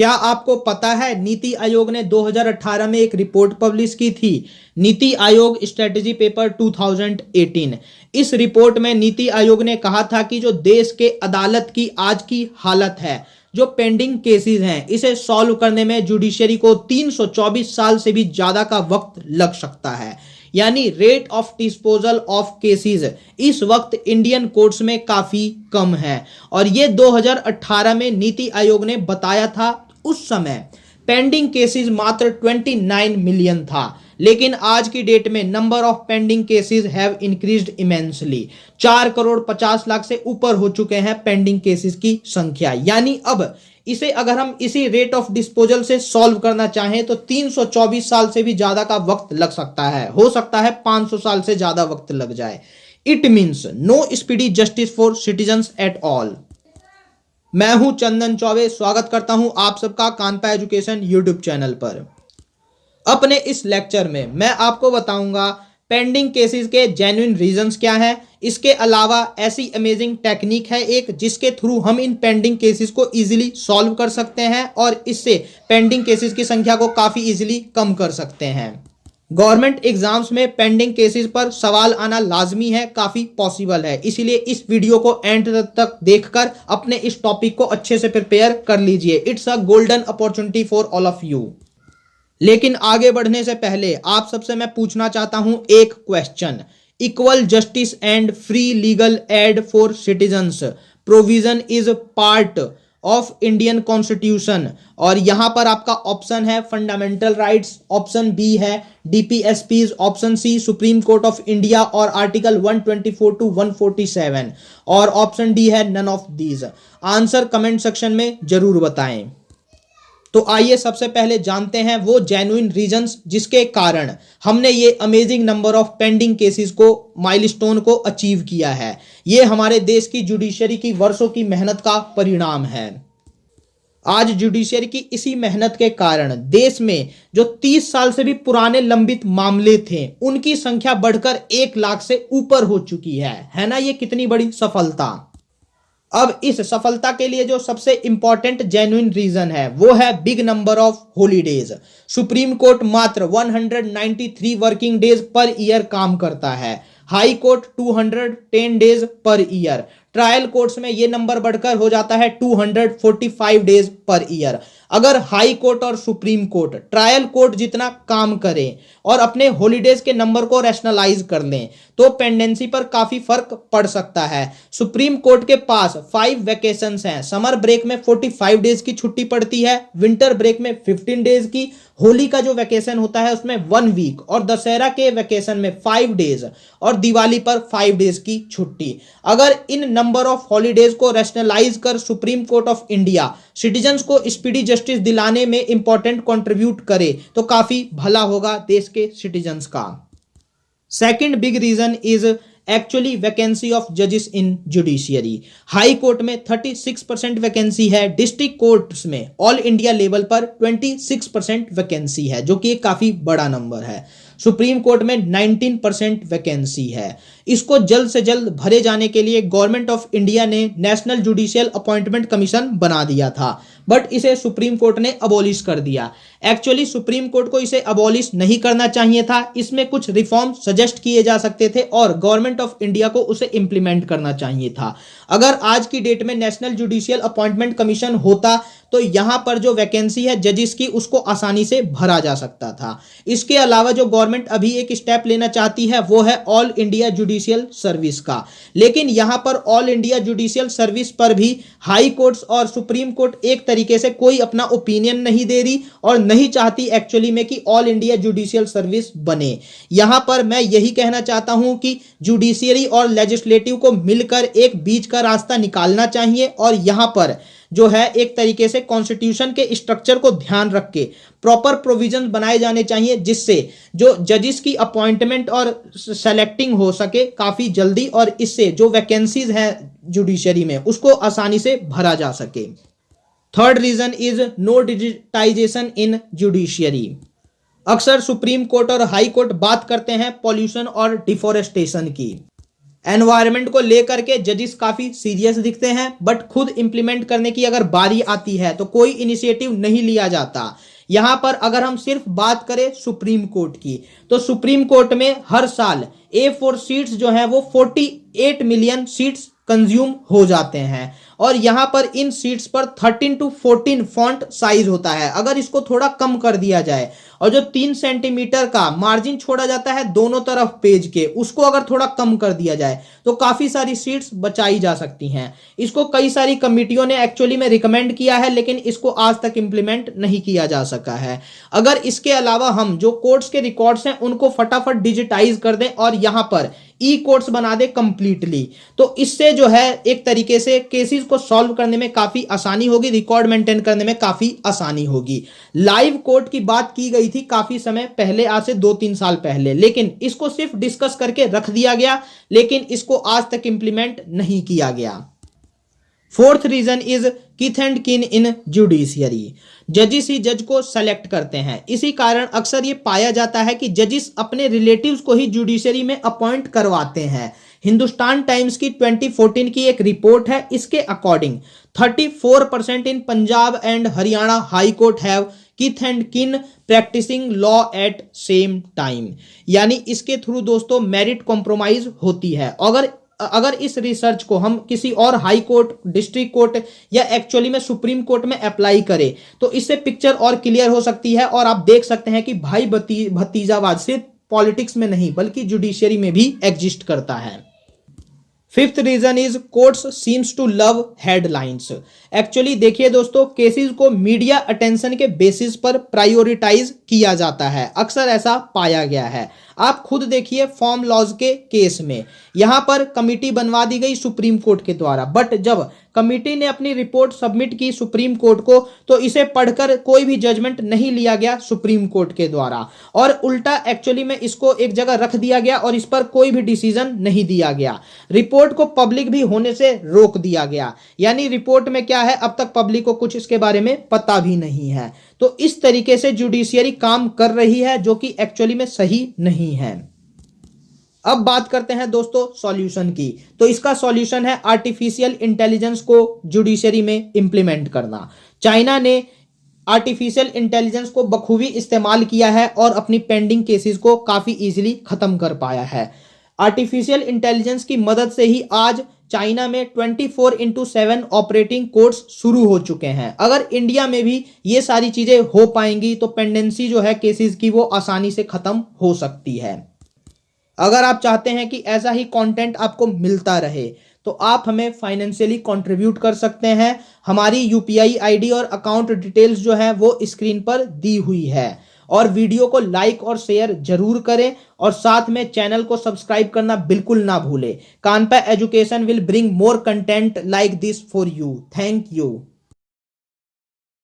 क्या आपको पता है नीति आयोग ने 2018 में एक रिपोर्ट पब्लिश की थी, नीति आयोग स्ट्रेटेजी पेपर 2018। इस रिपोर्ट में नीति आयोग ने कहा था कि जो देश के अदालत की आज की हालत है, जो पेंडिंग केसेस हैं, इसे सॉल्व करने में जुडिशरी को 324 साल से भी ज्यादा का वक्त लग सकता है। यानी rate of disposal of cases इस वक्त इंडियन कोर्ट्स में काफी कम है और ये 2018 में नीति आयोग ने बताया था। उस समय पेंडिंग केसेस मात्र 29 मिलियन था, लेकिन आज की डेट में number of pending cases have increased immensely. 4 crore 50 lakh से ऊपर हो चुके हैं पेंडिंग केसेस की संख्या। यानी अब इसे अगर हम इसी रेट ऑफ डिस्पोजल से सॉल्व करना चाहें तो 324 साल से भी ज्यादा का वक्त लग सकता है, हो सकता है 500 साल से ज्यादा वक्त लग जाए। It means no speedy justice for citizens at all. मैं हूं चंदन चौबे, स्वागत करता हूं आप सबका कानपा एजुकेशन यूट्यूब चैनल पर। अपने इस लेक्चर में मैं आपको बताऊंगा पेंडिंग केसेस के जेन्युइन रीजंस क्या है। इसके अलावा ऐसी अमेजिंग टेक्निक है एक, जिसके थ्रू हम इन पेंडिंग केसेस को इजीली सॉल्व कर सकते हैं और इससे पेंडिंग केसेस की संख्या को काफी इजीली कम कर सकते हैं। गवर्नमेंट एग्जाम्स में पेंडिंग केसेस पर सवाल आना लाजमी है, काफी पॉसिबल है, इसीलिए इस वीडियो को एंड तक देखकर अपने इस टॉपिक को अच्छे से प्रिपेयर कर लीजिए। It's a golden opportunity for all of you. लेकिन आगे बढ़ने से पहले आप सबसे मैं पूछना चाहता हूं एक question. Equal justice and free legal aid for citizens provision is part of Indian constitution, और यहां पर आपका ऑप्शन है फंडामेंटल राइट्स, ऑप्शन बी है DPSPs, option C supreme court of India और आर्टिकल 124 टू 147, और ऑप्शन डी है none of these. Answer comment section में जरूर बताएं। तो आइए सबसे पहले जानते हैं वो जेन्युइन रीजंस जिसके कारण हमने ये amazing number of pending cases को माइलस्टोन को अचीव किया है। ये हमारे देश की जुडिशरी की वर्षों की मेहनत का परिणाम है। आज जुडिशरी की इसी मेहनत के कारण देश में जो 30 साल से भी पुराने लंबित मामले थे उनकी संख्या बढ़कर 1 लाख से ऊपर हो चुकी है ना। ये कितनी बड़ी सफलता। अब इस सफलता के लिए जो सबसे इंपॉर्टेंट जेन्युइन रीजन है वो है big number of holidays. Supreme court मात्र 193 वर्किंग डेज पर ईयर काम करता है, high court 210 days per year, trial courts में ये नंबर बढ़कर हो जाता है 245 डेज पर ईयर। अगर हाई कोर्ट और सुप्रीम कोर्ट ट्रायल कोर्ट जितना काम करें और अपने हॉलीडेज के नंबर को रैशनलाइज कर लें तो पेंडेंसी पर काफी फर्क पड़ सकता है। सुप्रीम कोर्ट के पास 5 वैकेशंस हैं, समर ब्रेक में 45 डेज की छुट्टी पड़ती है, विंटर ब्रेक में 15 डेज की, होली का जो वैकेशन होता है उसमें 1 वीक, और दशहरा के वैकेशन में 5 डेज, और दिवाली पर 5 डेज की छुट्टी। अगर इन नंबर ऑफ हॉलीडेज को रैशनलाइज कर supreme court of India citizens को स्पीडी जस्टिस दिलाने में इंपॉर्टेंट कंट्रीब्यूट करे तो काफी भला होगा देश के सिटीजन्स का। Second big reason is actually vacancy of जजेस इन जुडिशियरी। हाई कोर्ट में 36% वैकेंसी है, डिस्ट्रिक्ट कोर्ट्स में ऑल इंडिया लेवल पर 26% वैकेंसी है, जो कि एक काफी बड़ा नंबर है। सुप्रीम कोर्ट में 19% वैकेंसी है। इसको जल्द से जल्द भरे जाने के लिए गवर्नमेंट ऑफ इंडिया ने नेशनल जुडिशियल अपॉइंटमेंट कमीशन बना दिया था, बट इसे सुप्रीम कोर्ट ने अबॉलिश कर दिया। एक्चुअली सुप्रीम कोर्ट को इसे अबॉलिश नहीं करना चाहिए था, इसमें कुछ रिफॉर्म सजेस्ट किए जा सकते थे और गवर्नमेंट ऑफ इंडिया को उसे इंप्लीमेंट करना चाहिए था। अगर आज की डेट में नेशनल जुडिशियल अपॉइंटमेंट कमीशन होता तो यहां पर जो वैकेंसी है जजेस की उसको आसानी से भरा जा सकता था। इसके अलावा जो गवर्नमेंट अभी एक स्टेप लेना चाहती है वो है ऑल इंडिया जुडिशियल सर्विस का, लेकिन यहां पर ऑल इंडिया जुडिशियल सर्विस पर भी हाई कोर्ट्स और सुप्रीम कोर्ट एक तरीके से कोई अपना ओपिनियन नहीं दे रही और नहीं चाहती एक्चुअली में कि ऑल इंडिया जुडिशियल सर्विस बने। यहां पर मैं यही कहना चाहता हूं कि जुडिशियरी और लेजिस्लेटिव को मिलकर एक बीच का रास्ता निकालना चाहिए और यहां पर जो है एक तरीके से कॉन्स्टिट्यूशन के स्ट्रक्चर को ध्यान रख के प्रॉपर प्रोविजन बनाए जाने चाहिए, जिससे जो जजेस की अपॉइंटमेंट और सेलेक्टिंग हो सके काफी जल्दी और इससे जो वैकेंसीज हैं जुडिशरी में उसको आसानी से भरा जा सके। Third reason is no digitisation in judiciary. अक्सर सुप्रीम कोर्ट और हाई कोर्ट बात करते हैं पॉल्यूशन और डिफोरेस्टेशन की, एनवायरनमेंट को लेकर के जजेस काफी सीरियस दिखते हैं, बट खुद इंप्लीमेंट करने की अगर बारी आती है तो कोई इनिशिएटिव नहीं लिया जाता। यहां पर अगर हम सिर्फ बात करें सुप्रीम कोर्ट की, तो सुप्रीम कोर्ट में हर साल A4 सीट्स जो है वो 48 मिलियन सीट्स कंज्यूम हो जाते हैं, और यहां पर इन सीट्स पर 13 to 14 फॉन्ट साइज होता है। अगर इसको थोड़ा कम कर दिया जाए और जो 3 सेंटीमीटर का मार्जिन छोड़ा जाता है दोनों तरफ पेज के, उसको अगर थोड़ा कम कर दिया जाए तो काफी सारी सीट्स बचाई जा सकती हैं। इसको कई सारी कमिटियों ने एक्चुअली में रिकमेंड किया है, लेकिन इसको आज तक इंप्लीमेंट नहीं किया जा सका है। अगर इसके अलावा हम जो कोर्ट्स के रिकॉर्ड्स हैं उनको फटाफट डिजिटाइज कर दें और यहां पर ई कोर्ट्स बना दे कंप्लीटली, तो इससे जो है एक तरीके से केसेस को सॉल्व करने में काफी आसानी होगी, रिकॉर्ड मेंटेन करने में काफी आसानी होगी। लाइव कोर्ट की बात की गई थी काफी समय पहले, आज से 2-3 साल पहले, लेकिन इसको सिर्फ डिस्कस करके रख दिया गया, लेकिन इसको आज तक इंप्लीमेंट नहीं किया गया। Fourth reason is kith and kin in judiciary. जजिस ही जज को सेलेक्ट करते हैं, इसी कारण अक्सर ये पाया जाता है कि जजिस अपने रिलेटिव्स को ही जुडिशरी में अपॉइंट करवाते हैं। हिंदुस्तान टाइम्स की 2014 की एक रिपोर्ट है, इसके according 34% in Punjab and Haryana high court have kith and kin practicing law at same time. यानी इसके थ्रू दोस्तों मेरिट कॉम्प्रोमाइज होती है। अगर इस रिसर्च को हम किसी और हाई कोर्ट, डिस्ट्रिक्ट कोर्ट या एक्चुअली में सुप्रीम कोर्ट में अप्लाई करें तो इससे पिक्चर और क्लियर हो सकती है, और आप देख सकते हैं कि भाई भतीजावाद सिर्फ पॉलिटिक्स में नहीं बल्कि जुडिशियरी में भी एग्जिस्ट करता है। Fifth reason is courts seems to love headlines. Actually देखिए दोस्तों, केसेस को मीडिया अटेंशन के बेसिस पर प्रायोरिटाइज किया जाता है, अक्सर ऐसा पाया गया है। आप खुद देखिए फॉर्म लॉज के केस में यहां पर कमिटी बनवा दी गई सुप्रीम कोर्ट के द्वारा, बट जब कमिटी ने अपनी रिपोर्ट सबमिट की सुप्रीम कोर्ट को तो इसे पढ़कर कोई भी जजमेंट नहीं लिया गया सुप्रीम कोर्ट के द्वारा, और उल्टा एक्चुअली में इसको एक जगह रख दिया गया और इस पर कोई भी डिसीजन नहीं दिया गया। रिपोर्ट को पब्लिक भी होने से रोक दिया गया, यानी रिपोर्ट में क्या है अब तक पब्लिक को कुछ इसके बारे में पता भी नहीं है। तो इस तरीके से जुडिशियरी काम कर रही है, जो कि एक्चुअली में सही नहीं है। अब बात करते हैं दोस्तों सॉल्यूशन की, तो इसका सॉल्यूशन है आर्टिफिशियल इंटेलिजेंस को जुडिशरी में इंप्लीमेंट करना। चाइना ने आर्टिफिशियल इंटेलिजेंस को बखूबी इस्तेमाल किया है और अपनी पेंडिंग केसेस को काफी इजीली खत्म कर पाया है। आर्टिफिशियल इंटेलिजेंस की मदद से ही आज चाइना में 24/7 ऑपरेटिंग कोर्ट्स शुरू हो चुके हैं। अगर इंडिया में भी ये सारी चीजें हो पाएंगी तो पेंडेंसी जो है केसेस की वो आसानी से खत्म हो सकती है। अगर आप चाहते हैं कि ऐसा ही कंटेंट आपको मिलता रहे तो आप हमें फाइनेंशियली कंट्रीब्यूट कर सकते हैं। हमारी UPI ID और अकाउंट डिटेल्स जो है वो स्क्रीन पर दी हुई है, और वीडियो को लाइक और शेयर जरूर करें, और साथ में चैनल को सब्सक्राइब करना बिल्कुल ना भूलें। Kanpa education will bring more content like this for you. Thank you.